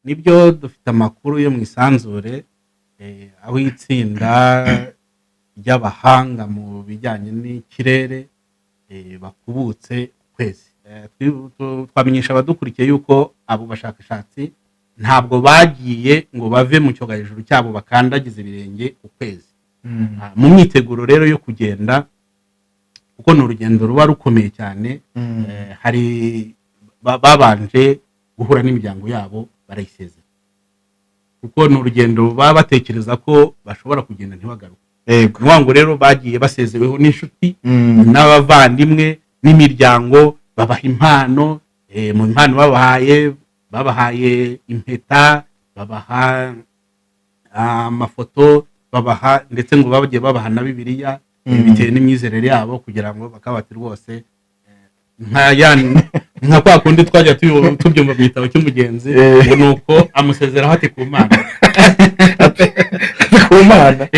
nibyo dufite amakuru yo mu isanzure aho itsinda ry'abahanga mu bijyanye n'ikirere bakubutse ukwezi. Twamenyesha abadukurikiye yuko abo bashakashatsi ntabwo bagiye ngo bave mu cyogajuru cyabo bakandagiza ibirenge ukwezi. Mu myiteguro rero yo kugenda kuko ni urugendo ruba rukomeye cyane, hari babanje guhura n'imiryango yabo barayisezera kuko ni urugendo baba batekereza ko bashobora kugenda ntibagaruke. Ngo rero bagiye basezeweho n'inshuti n'abavandimwe n'imiryango, babaha impano. Mu impano babahaye impeta, babaha amafoto, babaha ndetse ngo bagiye babaha na Bibiliya bitewe n'imyizerere yabo, kugira ngo bakabati rwose nka kwa kundi twajya tubyumva mu gitabo cy'umugenzi ngo nuko amusezeraho ati ku Mana ku Mana.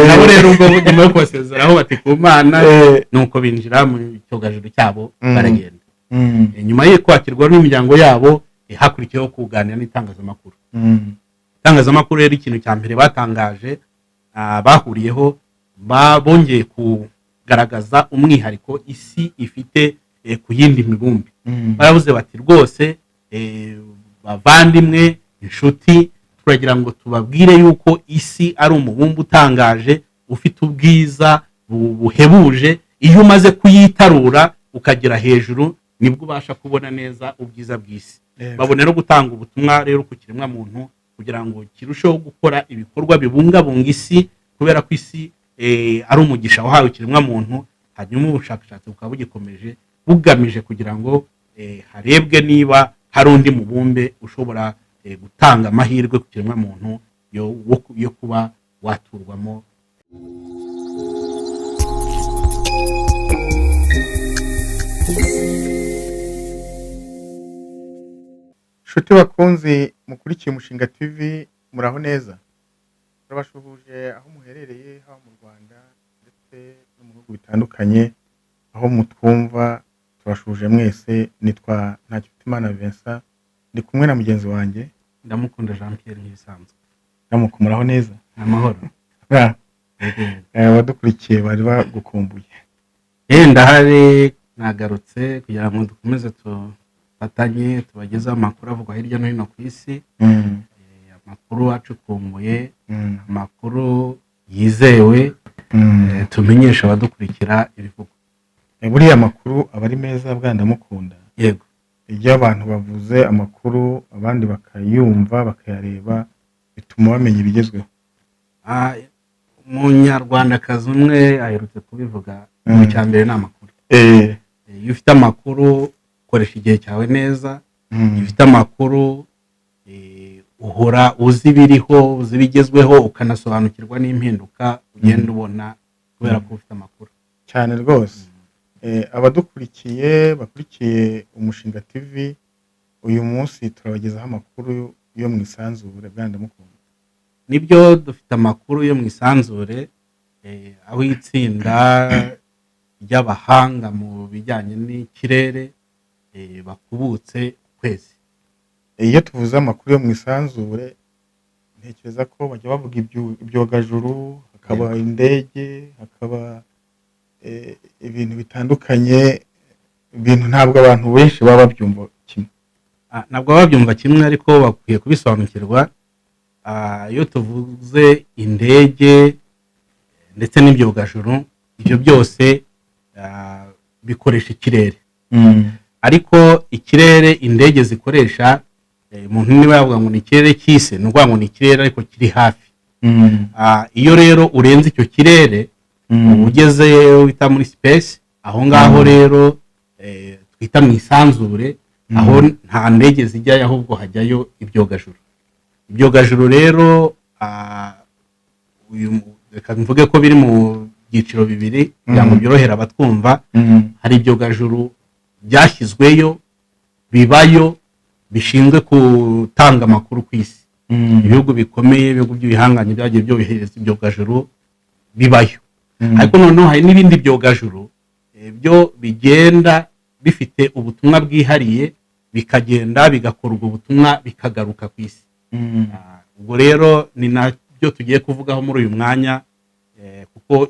Nabo rero ubwo nyuma yo kubasezeraho bati ku Mana, nuko binjira mu cyogajuru cyabo baragenda. Nyuma yo kwakirwa n'imiryango yabo hakurikiyeho kuganira n'itangazamakuru. Itangazamakuru rero ikintu cya mbere batangaje bahuriyeho, bongeye kugaragaza umwihariko isi ifite ku yindi mibumbe. Baravuze bati rwose bavandimwe, inshuti, turagira ngo tubabwire yuko isi ari umubumbe utangaje ufite ubwiza buhebuje. Iyo umaze kuyitarura ukagera hejuru nibwo ubasha kubona neza ubwiza bw'isi. Babone no gutanga ubutumwa rero ku kiremwa muntu kugira ngo kirusheho gukora ibikorwa bibungabunga isi, kubera ko isi ari umugisha wahawe ikiremwa muntu. Hanyuma ubushakashatsi bukaba bugikomeje bugamije kugira ngo harebwe niba hari undi mubumbe ushobora gutanga amahirwe ku kiremwa muntu yo kuba waturwamo. Nshuti bakunzi mukurikiye Umushinga TV, muraho neza. Turabashuhuje aho muherereye, haba mu Rwanda ndetse no mu bihugu bitandukanye aho mutwumva. Turabashuhuje mwese. Nitwa Ntakirutimana Vincent, ndi kumwe na mugenzi wanjye Ndamukunda Jean Pierre nk'ibisanzwe. Muraho neza? Amahoro. Abadukurikiye bari bagukumbuye. Ndahari, nagarutse kugira ngo dukomeze tufatanye tubagezeho amakuru avugwa hirya no hino ku isi, amakuru acukumbuye, amakuru yizewe, tumenyesha abadukurikira ibivugwa. Buriya amakuru aba ari meza bwa Ndamukunda. Yego. Iyo abantu bavuze amakuru abandi bakayumva bakayareba, bituma bamenya ibigezweho. Umunyarwandakazi umwe aherutse kubivuga, mu cyambere ni amakuru. Iyo ufite amakuru ukoresha igihe cyawe neza. Iyo ufite amakuru uhora uzi ibiriho, uzi ibigezweho, ukanasobanukirwa n'impinduka ugenda ubona kubera ko ufite amakuru cyane rwose. Abadukurikiye bakurikiye Umushinga TV, uyu munsi turabagezaho amakuru yo mu isanzure bwa Ndamukunda. Nibyo dufite amakuru yo mu isanzure aho itsinda ry'abahanga mu bijyanye n'ikirere bakubutse ukwezi. Iyo tuvuze amakuru yo mu isanzure, ntekereza ko bajya bavuga ibyogajuru, hakaba indege, hakaba ibintu bitandukanye. Ibintu ntabwo abantu benshi baba babyumva kimwe. Ntabwo baba babyumva kimwe, ariko bakwiye kubisobanukirwa. Iyo tuvuze indege ndetse n'ibyogajuru, ibyo byose bikoresha ikirere. Ariko ikirere indege zikoresha, umuntu niba yavuga ngo ni ikirere cy'isi, ni ukuvuga ngo ni ikirere ariko kiri hafi. Iyo rero urenze icyo kirere ugeze wita muri space, aho ngaho rero twita mu isanzure, aho nta ndege zijyayo ahubwo hajyayo ibyogajuru. Ibyogajuru rero reka mvuge ko biri mu byiciro bibiri kugira ngo byorohere abatwumva. Hari ibyogajuru byashyizweyo bibayo bishinzwe gutanga amakuru ku isi. Ibihugu bikomeye, ibihugu by'ibihanganye byagiye byohereza ibyogajuru bibayo. Ariko noneho hari n'ibindi byogajuru byo bigenda bifite ubutumwa bwihariye, bikagenda bigakora ubwo butumwa bikagaruka ku isi. ubwo rero ni nabyo tugiye kuvugaho muri uyu mwanya, kuko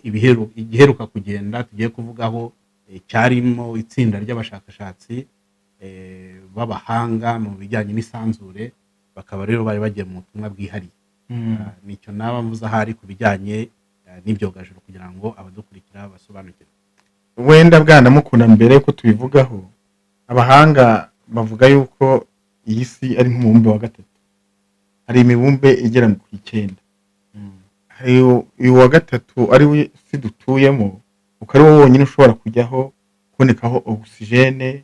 igiheruka kugenda tugiye kuvugaho cyarimo itsinda ry'abashakashatsi b'abahanga mu bijyanye n'isanzure, bakaba rero bari bagiye mu butumwa bwihariye. Nicyo naba mvuze ahari ku bijyanye n'ibyogajuru kugira ngo abadukurikira basobanukirwe. Wenda bwana mukunda mbere yuko tubivugaho, abahanga bavuga yuko iyi si ari nk'umubumbe wa gatatu. Hari imibumbe igera ku 9. Hari uyu wa gatatu ari we si dutuyemo, ukari wo wonyine ushobora kujyaho kubonekaho oxygene,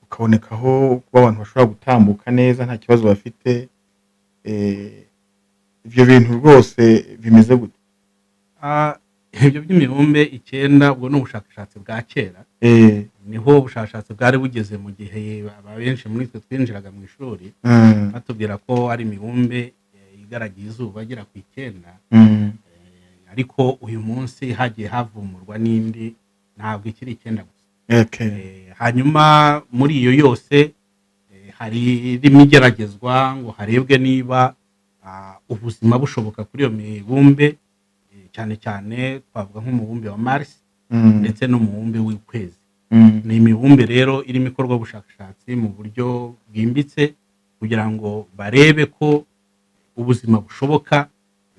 ukabonekaho kuba abantu bashobora gutambuka neza nta kibazo bafite. Ibyo bintu rwose bimeze gute? Ibyo by'imibumbe 9 ubwo ni ubushakashatsi bwa kera. Niho ubushakashatsi bwari bugeze mu gihe abenshi muri twe twinjiraga mu ishuri batubwira ko ari imibumbe igaragiye izuba agera ku 9. Ariko uyu munsi hagiye havumurwa n'indi, ntabwo ikiri 9 gusa. Hanyuma muri iyo yose hari rimwe igeragezwa ngo harebwe niba ubuzima bushoboka kuri iyo mibumbe, cyane cyane twavuga nk'umubumbe wa Mars ndetse n'umubumbe w'ukwezi. Ni imibumbe rero irimo ikorwa ubushakashatsi mu buryo bwimbitse kugira ngo barebe ko ubuzima bushoboka.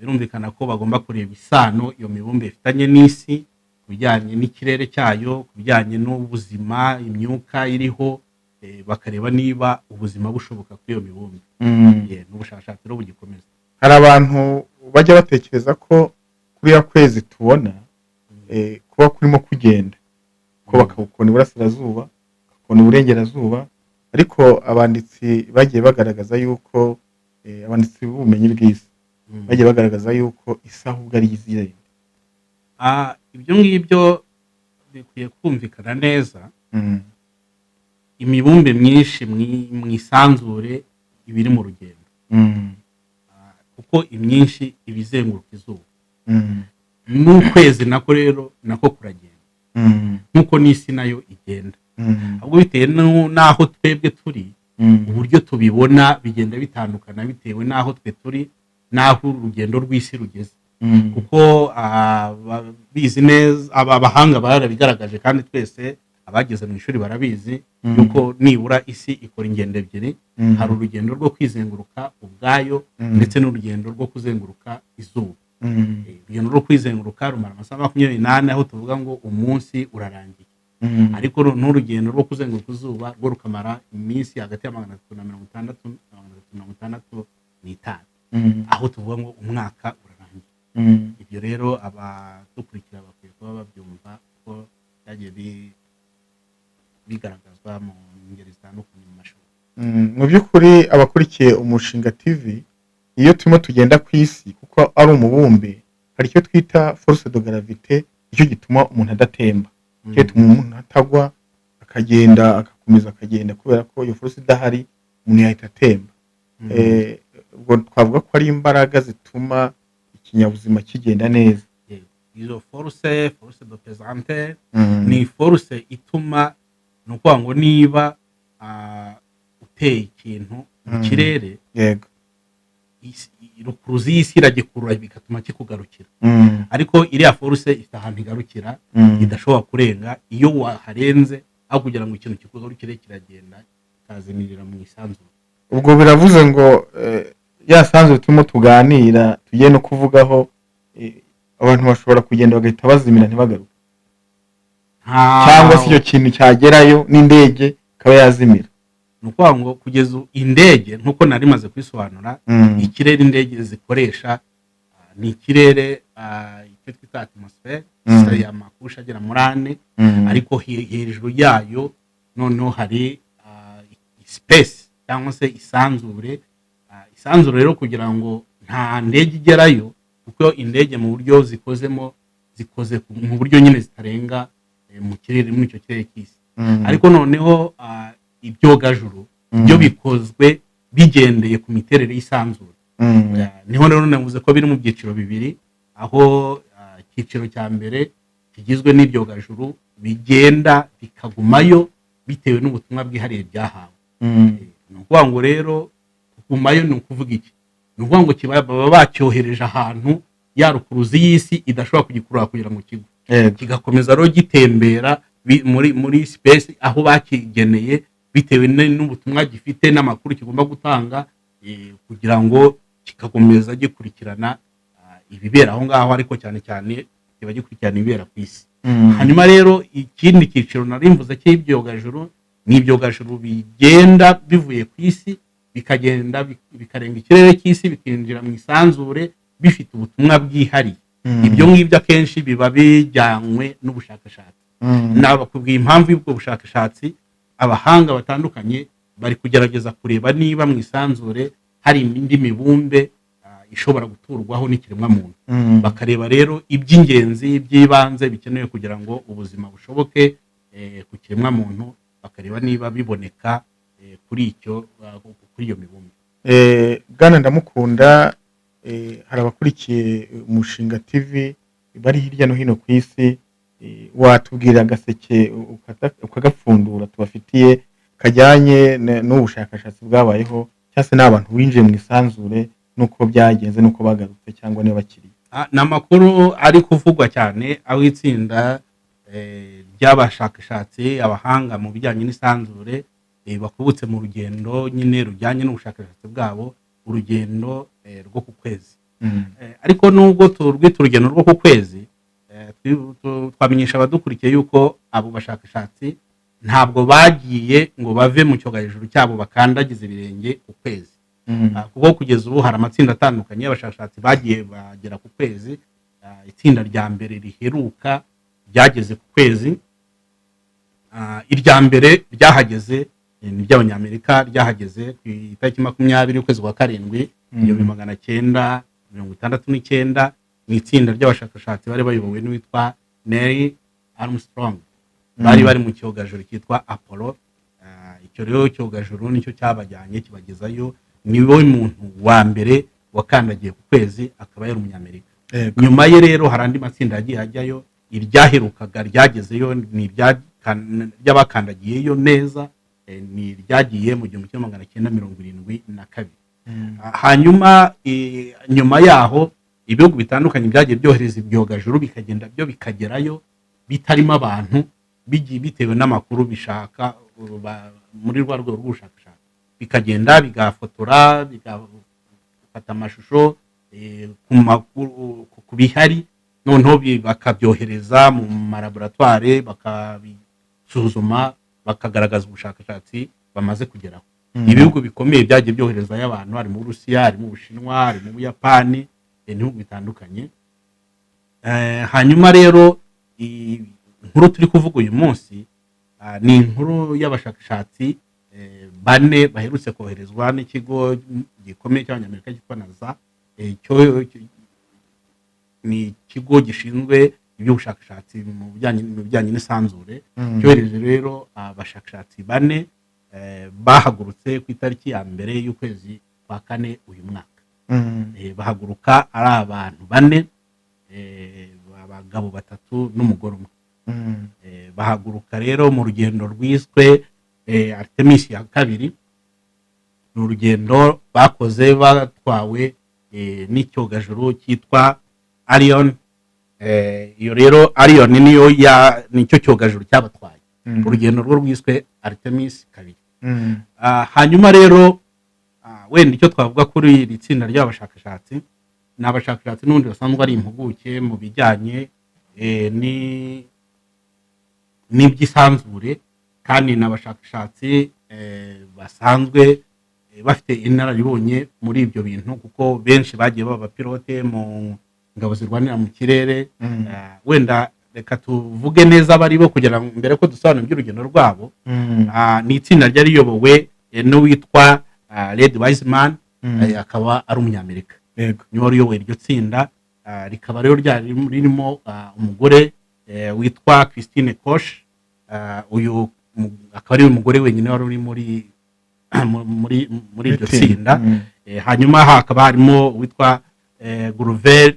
Birumvikana ko bagomba kureba isano iyo mibumbe ifitanye n'isi, ku bijyanye n'ikirere cyayo, ku bijyanye n'ubuzima, imyuka iriho, bakareba niba ubuzima bushoboka kuri iyo mibumbe. N'ubushakashatsi rero bugikomeza. Hari abantu bajya batekereza ko kuri ya kwezi tubona kuba kurimo kugenda ko bakabukona iburasirazuba, bakabona iburengerazuba, ariko abanditsi bagiye bagaragaza yuko abanditsi b'ubumenyi bw'isi bagiye bagaragaza yuko isi ahubwo ari izirenge. Ibyo ngibyo bikwiye kumvikana neza. Imibumbe myinshi mu isanzure ibiri mu rugendo, kuko imyinshi ibizenguruka izuba. N'ukwezi nako rero nako kuragenda nk'uko n'isi nayo igenda, ahubwo bitewe n'aho twebwe turi, uburyo tubibona bigenda bitandukana bitewe n'aho twe turi n'aho urugendo rw'isi rugeze. Kuko bizi neza abahanga barabigaragaje, kandi twese abageze mu ishuri barabizi yuko nibura isi ikora ingendo ebyiri. Hari urugendo rwo kwizenguruka ubwayo ndetse n'urugendo rwo kuzenguruka izuba. Urugendo rwo kwizenguruka rumara amasaha 28, aho tuvuga ngo umunsi urarangiye. Ariko n'urugendo rwo kuzenguruka izuba rwo rukamara iminsi hagati ya 360 na 365, aho tuvuga ngo umwaka urarangiye. Ibyo rero abadukurikira bakwiye kuba babyumva ko byagiye bigaragazwa mu ngeri zitandukanye mu mashuri. Mu by'ukuri abakurikiye Umushinga TV, iyo turimo tugenda ku isi kuko ari umubumbe, hari icyo twita force de gravité, icyo gituma umuntu adatemba, icyo gituma umuntu atagwa akagenda agakomeza akagenda, kubera ko iyo force idahari umuntu yahita atemba. Ubwo twavuga ko ari imbaraga zituma ikinyabuzima kigenda neza. Izo force de pesante ni force ituma, ni ukuvuga ngo niba uteye ikintu mu kirere, rukuruzi y'isi iragikurura bigatuma kikugarukira. Ariko iriya force ifite ahantu igarukira idashobora kurenga. Iyo waharenze aho kugira ngo ikintu kikugarukire kiragenda kazimirira mu isanzure. Ubwo biravuze ngo ya sanzure turimo tuganira tugiye no kuvugaho, abantu bashobora kugenda bagahita bazimira ntibagaruke, cyangwa se icyo kintu cyagerayo n'indege ikaba yazimira. Ni ukuvuga ngo kugeza indege, nk'uko nari maze kwisobanura, ikirere indege zikoresha ni ikirere icyo twita atmosphere, ya makusha agera muri 4, ariko hejuru yayo noneho hari space cyangwa se isanzure. Isanzure rero kugira ngo nta ndege igerayo, kuko indege mu buryo zikozemo zikoze mu buryo nyine zitarenga mu kirere, muri icyo kirere cy'isi. Ariko noneho ibyogajuru byo bikozwe bigendeye ku miterere y'isanzure. Niho rero navuze ko biri mu byiciro bibiri, aho icyiciro cya mbere kigizwe n'ibyogajuru bigenda bikagumayo bitewe n'ubutumwa bwihariye byahawe. Ni ukuvuga ngo rero kugumayo ni ukuvuga iki? ni ukuvuga ngo baba bacyohereje ahantu ya rukuruzi y'isi idashobora kugikurura kugira ngo kigwe, kigakomeza rero gitembera muri space aho bakigeneye bitewe n'ubutumwa gifite n'amakuru kigomba gutanga, kugira ngo kikakomeza gikurikirana ibibera aho ngaho, ariko cyane cyane kiba gikurikirana ibibera ku isi. Hanyuma rero ikindi cyiciro nari mvuze cy'ibyogajuru ni ibyogajuru bigenda bivuye ku isi bikagenda bikarenga ikirere cy'isi bikinjira mu isanzure bifite ubutumwa bwihariye. Ibyo ngibyo akenshi biba bijyanywe n'ubushakashatsi. Nabakubwiye impamvu y'ubwo bushakashatsi, abahanga batandukanye bari kugerageza kureba niba mu isanzure hari indi mibumbe ishobora guturwaho n'ikiremwa muntu. Bakareba rero iby'ingenzi by'ibanze bikenewe kugira ngo ubuzima bushoboke ku kiremwa muntu, bakareba niba biboneka kuri iyo mibumbe. Bwana Ndamukunda, hari abakurikiye Umushinga TV bari hirya no hino ku isi, watubwira agaseke ukagapfundura tubafitiye kajyanye n'ubushakashatsi bwabayeho, cyangwa se n'abantu binjiye mu isanzure nuko byagenze nuko bagarutse cyangwa niba bakiriye? Ni amakuru ari kuvugwa cyane, aho itsinda ry'abashakashatsi abahanga mu bijyanye n'isanzure bakubutse mu rugendo nyine rujyanye n'ubushakashatsi bwabo, urugendo rwo ku kwezi. Ariko nubwo turwita urugendo rwo ku kwezi, twamenyesha abadukurikiye yuko abo bashakashatsi ntabwo bagiye ngo bave mu cyogajuru cyabo bakandagiza ibirenge ku kwezi, kuko kugeza ubu hari amatsinda atandukanye y'abashakashatsi bagiye bagera ku kwezi. Itsinda rya mbere riheruka ryageze ku kwezi, irya mbere ryahageze ni iry'Abanyamerika, ryahageze ku itariki 20 y'ukwezi kwa karindwi 1969. Ni itsinda ry'abashakashatsi bari bayobowe n'uwitwa Neil Armstrong, bari mu cyogajuru cyitwa Apollo. Icyo rero cyogajuru nicyo cyabajyanye kibagezayo, niwe muntu wa mbere wakandagiye ku kwezi, akaba yari Umunyamerika. Nyuma ye rero hari andi matsinda yagiye ajyayo. Iryaherukaga ryagezeyo ni ry'abakandagiyeyo neza, ni ryagiye mu 1972. Hanyuma nyuma yaho ibihugu bitandukanye byagiye byohereza ibyogajuru bikagenda byo bikagerayo bitarimo abantu, bitewe n'amakuru bishaka muri rwa rwego rw'ubushakashatsi, bikagenda bigafotora bigafata amashusho ku bihari, noneho bakabyohereza mu malaboratware bakabisuzuma bakagaragaza ubushakashatsi bamaze kugeraho. Ibihugu bikomeye byagiye byoherezayo abantu, harimo Uburusiya, harimo Ubushinwa, harimo Ubuyapani, n'ibihugu bitandukanye. Hanyuma rero inkuru turi kuvuga uyu munsi ni inkuru y'abashakashatsi 4 baherutse koherezwa n'ikigo gikomeye cy'Abanyamerika cyitwa NASA. Ni ikigo gishinzwe iby'ubushakashatsi mu bijyanye n'isanzure. Cyohereje rero abashakashatsi 4 bahagurutse ku itariki ya mbere y'ukwezi kwa kane uyu mwaka. Bahaguruka ari abantu 4, abagabo 3 n'umugore umwe. Bahaguruka rero mu rugendo rwiswe Artemis ya kabiri. Ni urugendo bakoze batwawe n'icyogajuru cyitwa Arion. Iyo rero Arion nicyo cyogajuru cyabatwaye. Urugendo rwo rwiswe Artemis kabiri. Hanyuma rero wenda icyo twavuga kuri iri tsinda ry'abashakashatsi, ni abashakashatsi n'ubundi basanzwe ari impuguke mu bijyanye n'iby'isanzure, kandi n'abashakashatsi basanzwe bafite inararibonye muri ibyo bintu, kuko benshi bagiye baba pilote mu ngabo zirwanira mu kirere. Wenda reka tuvuge neza bari bo kugira ngo mbere ko dusobanura iby'urugendo rwabo. Ni itsinda ryari riyobowe n'uwitwa Red Wiseman, akaba ari Umunyamerika. Niwe wari uyoboye iryo tsinda. Rikaba rero ryari ririmo umugore witwa Christine Koch. Uyu akaba ari umugore wenyine wari uri muri iryo tsinda. Hanyuma hakaba harimo uwitwa Grover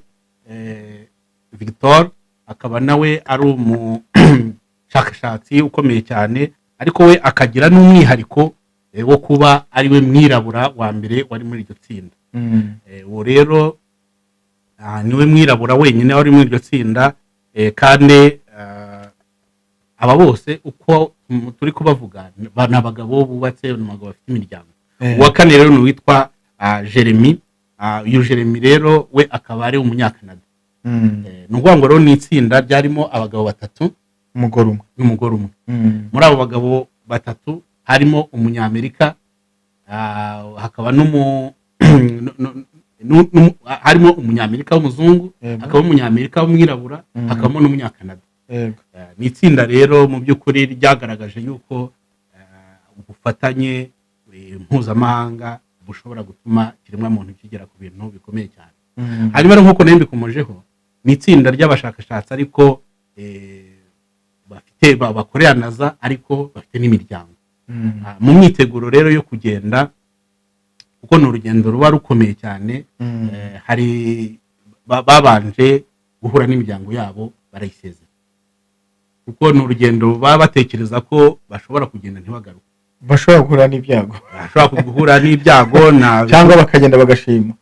Victor, akaba nawe ari umushakashatsi ukomeye cyane, ariko we akagira n'umwihariko wo kuba ari we mwirabura wa mbere wari muri iryo tsinda. uwo rero niwe mwirabura wenyine wari muri iryo tsinda, kandi aba bose uko turi kubavuga ni abagabo bubatse, ni abagabo bafite imiryango. Uwa kane rero ni uwitwa Jeremy. Uyu Jeremy rero we akaba ari umunyakanada. Ni ukuvuga ngo rero ni itsinda ryarimo abagabo batatu n'umugore umwe. Muri abo bagabo batatu harimo umunyamerika, hakaba harimo umunyamerika w'umuzungu, hakaba umunyamerika w'umwirabura, hakabamo n'umunyakanada. Ni itsinda rero mu by'ukuri ryagaragaje yuko ubufatanye mpuzamahanga bushobora gutuma kiremwamuntu kigera ku bintu bikomeye cyane. Hanyuma nk'uko nayo mbikomojeho, ni itsinda ry'abashakashatsi ariko bakorera naza ariko bafite n'imiryango. Mu myiteguro rero yo kugenda, kuko ni urugendo ruba rukomeye cyane, hari babanje guhura n'imiryango yabo barayisezera, kuko ni urugendo baba batekereza ko bashobora kugenda ntibagaruke, bashobora guhura n'ibyago, cyangwa bakagenda bagashima.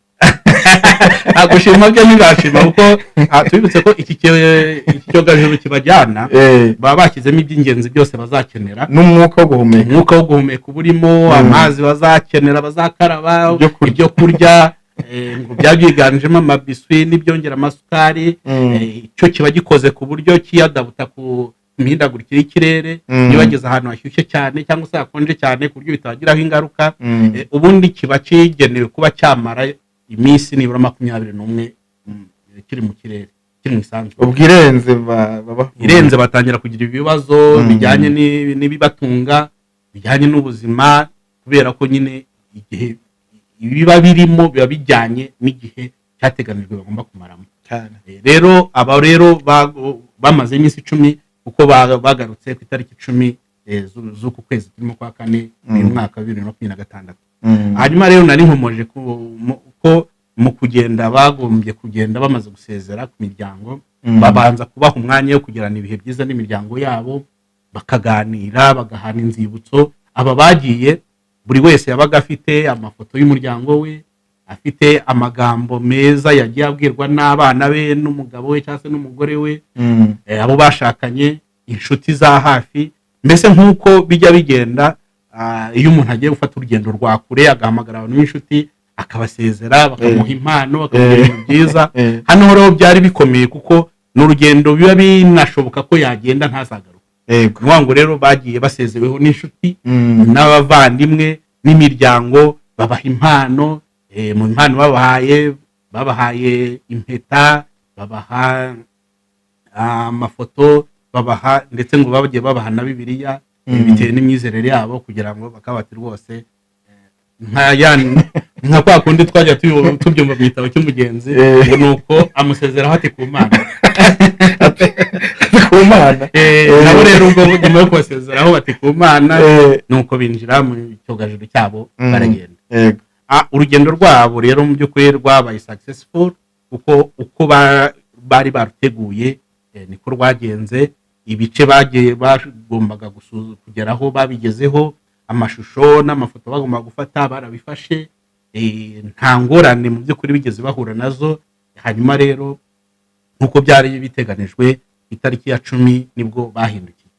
Gushima byo ntibashima, kuko tubibutse ko iki cyogajuru kibajyana baba bashyizemo iby'ingenzi byose bazakenera, n'umwuka wo guhumeka uburimo, amazi bazakenera, bazakaraba, ibyo kurya ngo byaba byiganjemo amabiswi n'ibyongera amasukari. Icyo kiba gikoze ku buryo kiyadabuta ku mihindagurikire y'ikirere, iyo bageze ahantu hashyushye cyane cyangwa se hakonje cyane ku buryo bitabagiraho ingaruka. Ubundi kiba kigenewe kuba cyamara iminsi nibura 21 kiri mu kirere, kiri mu isanzwe. Ubwo irenze batangira kugira ibibazo bijyanye n'ibibatunga, bijyanye n'ubuzima, kubera ko nyine igihe biba birimo biba bijyanye n'igihe cyateganijwe bagomba kumaramo. Rero aba rero bamaze iminsi 10, kuko bagarutse ku itariki 10 z'uku kwezi turimo kwa kane mu mwaka wa 2026. Hanyuma rero nari nkomoje ko mu kugenda bagombye kugenda bamaze gusezera ku miryango, babanza kubaha umwanya wo kugirana ibihe byiza n'imiryango yabo, bakaganira, bagahana inzibutso. Aba bagiye buri wese yabaga afite amafoto y'umuryango we, afite amagambo meza yagiye abwirwa n'abana be n'umugabo we cyangwa se n'umugore we, abo bashakanye, inshuti za hafi. Mbese nk'uko bijya bigenda, iyo umuntu agiye gufata urugendo rwa kure agahamagara abantu b'inshuti akabasezera, bakamuha impano, bakamuha ibintu byiza. Hano rero byari bikomeye, kuko n'urugendo biba binashoboka ko yagenda ntazagaruka. Ngo rero bagiye basezeweho n'inshuti n'abavandimwe n'imiryango, babaha impano. Mu impano babahaye impeta, babaha amafoto, babaha ndetse ngo bagiye babaha na Bibiliya, bitewe n'imyizerere yabo, kugira ngo bakabati rwose nka kwa kundi twajya tubyumva mu gitabo cy'umugenzi, ngo nuko amusezeraho ati ku Mana. Nabo rero ubwo nyuma yo kubasezeraho bati ku Mana, nuko binjira mu cyogajuru cyabo baragenda. Urugendo rwabo rero mu by'ukuri rwabaye successful, kuko uko bari baruteguye niko rwagenze. Ibice bagiye bagombaga kugeraho babigezeho, amashusho n'amafoto bagomba gufata barabifashe, nta ngorane mu by'ukuri bigeze bahura nazo. Hanyuma rero nk'uko byari biteganijwe, itariki ya 10 nibwo bahindukiye.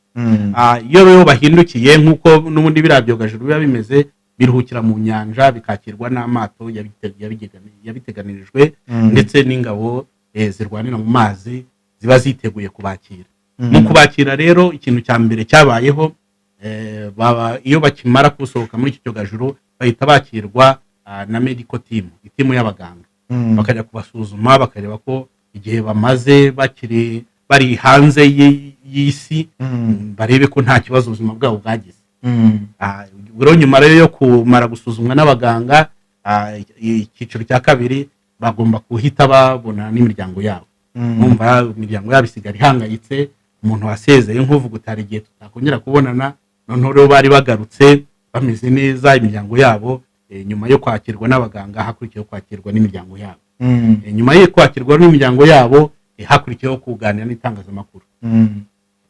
Iyo rero bahindukiye, nk'uko n'ubundi biriya byogajuru biba bimeze, biruhukira mu nyanja, bikakirwa n'amato yabiteganirijwe, ndetse n'ingabo zirwanira mu mazi ziba ziteguye kubakira. Mu kubakira rero, ikintu cya mbere cyabayeho, iyo bakimara gusohoka muri iki cyogajuru, bahita bakirwa na medical team, itimu y'abaganga, bakajya kubasuzuma, bakareba ko igihe bamaze bari hanze y'isi, barebe ko nta kibazo ubuzima bwabo bwagize. Rero nyuma rero yo kumara gusuzumwa n'abaganga, icyiciro cya kabiri bagomba kuhita babona n'imiryango yabo. Mwumva imiryango yabo isigara ihangayitse, umuntu wasezeye nk'uvuga utari igihe tutakongera kubonana. Noneho rero bari bagarutse bameze neza, imiryango yabo, nyuma yo kwakirwa n'abaganga hakurikiyeho kwakirwa n'imiryango yabo. Nyuma yo kwakirwa n'imiryango yabo, hakurikiyeho kuganira n'itangazamakuru.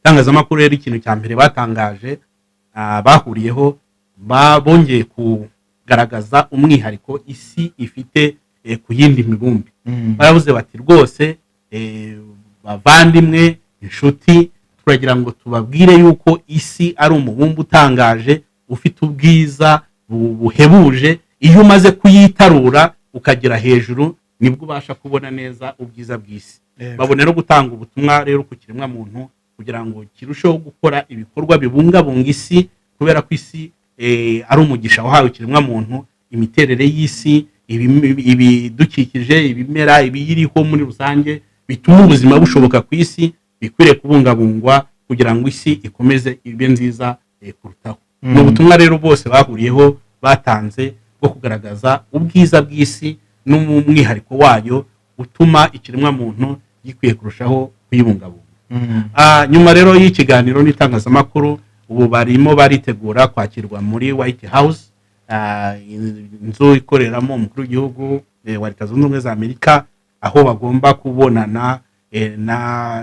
Itangazamakuru rero ikintu cya mbere batangaje, bahuriyeho, bongeye kugaragaza umwihariko isi ifite ku yindi mibumbe. Baravuze bati rwose bavandimwe inshuti, turagira ngo tubabwire yuko isi ari umubumbe utangaje ufite ubwiza buhebuje. Iyo umaze kuyitarura ukagera hejuru nibwo ubasha kubona neza ubwiza bw'isi. Babone no gutanga ubutumwa rero ku kiremwa muntu kugira ngo kirusheho gukora ibikorwa bibungabunga isi, kubera ko isi ari umugisha wahawe ikiremwa muntu. Imiterere y'isi, ibidukikije, ibimera, ibiyiriho muri rusange bituma ubuzima bushoboka ku isi, bikwiriye kubungabungwa kugira ngo isi ikomeze ibe nziza kurutaho. Ni ubutumwa rero bose bahuriyeho batanze bwo kugaragaza ubwiza bw'isi n'umwihariko wayo utuma ikiremwa muntu gikwiye kurushaho kuyibungabunga. Nyuma rero y'ikiganiro n'itangazamakuru, ubu barimo baritegura kwakirwa muri White House, inzu ikoreramo umukuru w'igihugu wa Leta Zunze Ubumwe za Amerika, aho bagomba kubonana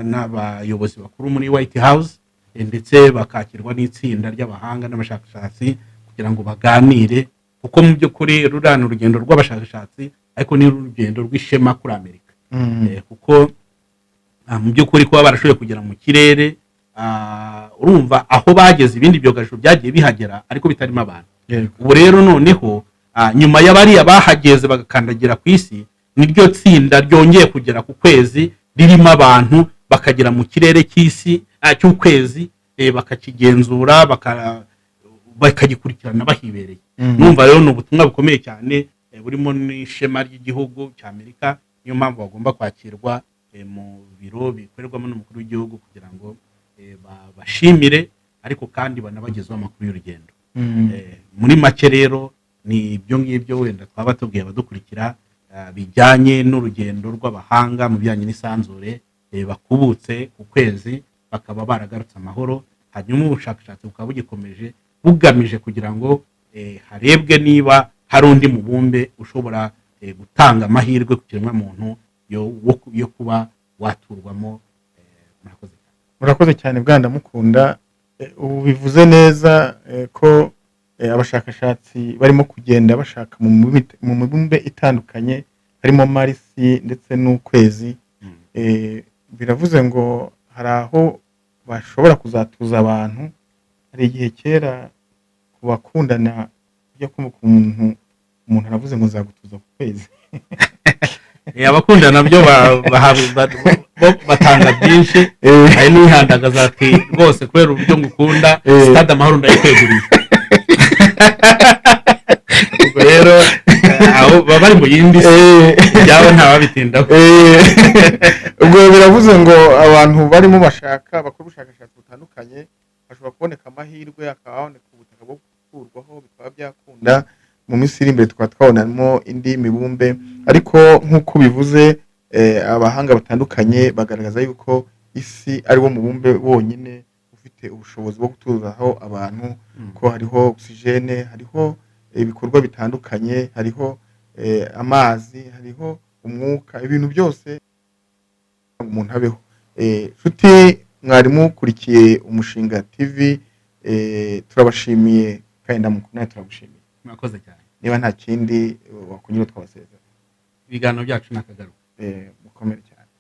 n'abayobozi bakuru muri White House, ndetse bakakirwa n'itsinda ry'abahanga n'abashakashatsi kugira ngo baganire, kuko mu by'ukuri rurana urugendo rw'abashakashatsi ariko ni urugendo rw'ishema kuri Amerika. Kuko mu by'ukuri kuba barashoboye kugera mu kirere, urumva aho bageze ibindi byogajuru byagiye bihagera ariko bitarimo abantu. Ubu rero noneho nyuma y'abariya bahageze bagakandagira ku isi, niryo tsinda ryongeye kugera ku kwezi ririmo abantu, bakagera mu kirere cy'isi cy'ukwezi, bakakigenzura bakagikurikirana bahibereye. Numva rero ni ubutumwa bukomeye cyane burimo n'ishema ry'igihugu cy'Amerika. Niyo mpamvu bagomba kwakirwa mu biro bikorerwamo n'umukuru w'igihugu kugira ngo bashimire ariko kandi banabagezeho amakuru y'urugendo. Muri make rero ni ibyo ngibyo wenda twaba tubwiye abadukurikira bijyanye n'urugendo rw'abahanga mu bijyanye n'isanzure bakubutse ku kwezi, bakaba baragarutse amahoro. Hanyuma ubushakashatsi bukaba bugikomeje bugamije kugira ngo harebwe niba hari undi mubumbe ushobora gutanga amahirwe ku kiremwa muntu yo kuba waturwamo. Murakoze cyane Bwana Mukunda. Ubu bivuze neza ko abashakashatsi barimo kugenda bashaka mu mibumbe itandukanye, harimo Marisi ndetse n'ukwezi. Biravuze ngo hari aho bashobora kuzatuza abantu. Hari igihe kera ku bakundana ujya kumva umuntu aravuze ngo nzagutuza ku kwezi. Abakundana byo batanga byinshi, hari n'ihandagaza ati rwose kubera uburyo ngukunda stade Amahoro ndayikweguriye. Ubwo rero aho baba bari mu yindi byabo ntababitindaho. Ubwo biravuze ngo abantu barimo bashaka bakora ubushakashatsi butandukanye bashobora kuboneka amahirwe, akaba haboneka ubutaka bwo gukurwaho, bikaba byakunda mu minsi iri imbere tukaba twabonamo indi mibumbe. Ariko nk'uko bivuze, abahanga batandukanye bagaragaza yuko isi ari wo mubumbe wonyine ufite ubushobozi bwo gutuzaho abantu, ko hariho oxygene, hariho ibikorwa bitandukanye, hariho amazi, hariho umwuka, ibintu byose umuntu abeho. Nshuti mwarimu ukurikiye Umushinga TV, turabashimiye kandi nawe turagushimiye. Murakoze cyane. Niba nta kindi wakongera twabasezera, ibiganiro byacu nakagaruka. Mukomere cyane.